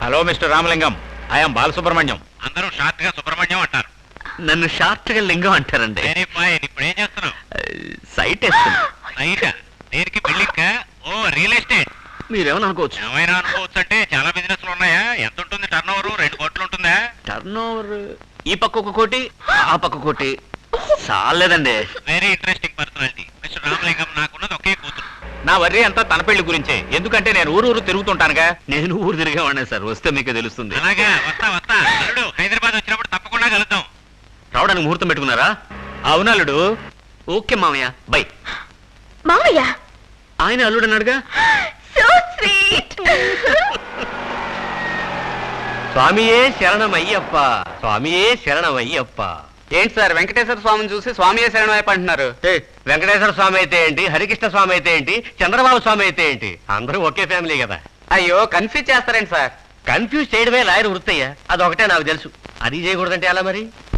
Hello mister Ramalingam, I'm Balasubrahmanyam. అందరూ short గా సుబ్రహ్మణ్యం అంటారు. నన్ను షార్ట్ గా లింగం అంటారండి. ఇప్పుడు ఏం చేస్తున్నావు? సైట్ వేస్తున్నా. సైట్ దేనికి? బిల్డింగ్? ఓ రియల్ ఎస్టేట్. మీరేమని అనుకోవచ్చు. ఏమైనా అనుకోవచ్చు అంటే చాలా బిజినెస్లు ఉన్నాయా? ఎంత ఉంటుంది టర్న్ ఓవర్? 2 కోట్లు ఉంటుందా? టర్న్ ఓవర్ ఈ పక్క ఒక కోటి, ఆ పక్క కోటి. చాలేదండి. Very interesting personality mister Ramalingam. నాకున్నది ఒకే కూతురు. నా వర్రీ అంతా తన పెళ్లి గురించే. ఎందుకంటే నేను ఊరు తిరుగుతుంటానుగా. నేను ఊరు తిరిగేవాడిని సార్, వస్తే మీకే తెలుస్తుంది. అలాగా, వస్తా. అల్లుడు, హైదరాబాద్ వచ్చినప్పుడు తప్పకుండా కలుద్దాం. రావడానికి ముహూర్తం పెట్టుకున్నారా? అవునల్లుడు. ఓకే మామయ్య, బై. మామయ్య ఆయన అల్లుడు అన్నాడుగా. So sweet. స్వామియే శరణమయ్యప్ప, స్వామియే శరణమయ్యప్ప. ఏంటి సార్, వెంకటేశ్వర స్వామిని చూసి స్వామియే శరణమైపు అంటున్నారు? వెంకటేశ్వర స్వామి అయితే ఏంటి, హరికృష్ణ స్వామి అయితే ఏంటి, చంద్రబాబు స్వామి అయితే ఏంటి, అందరూ ఒకే ఫ్యామిలీ కదా. అయ్యో, కన్ఫ్యూజ్ చేస్తారేంటి సార్? కన్ఫ్యూజ్ చేయడమే లాయర్ వృత్తయ్యా, అదొకటే నాకు తెలుసు. అది చేయకూడదంటే ఎలా మరి?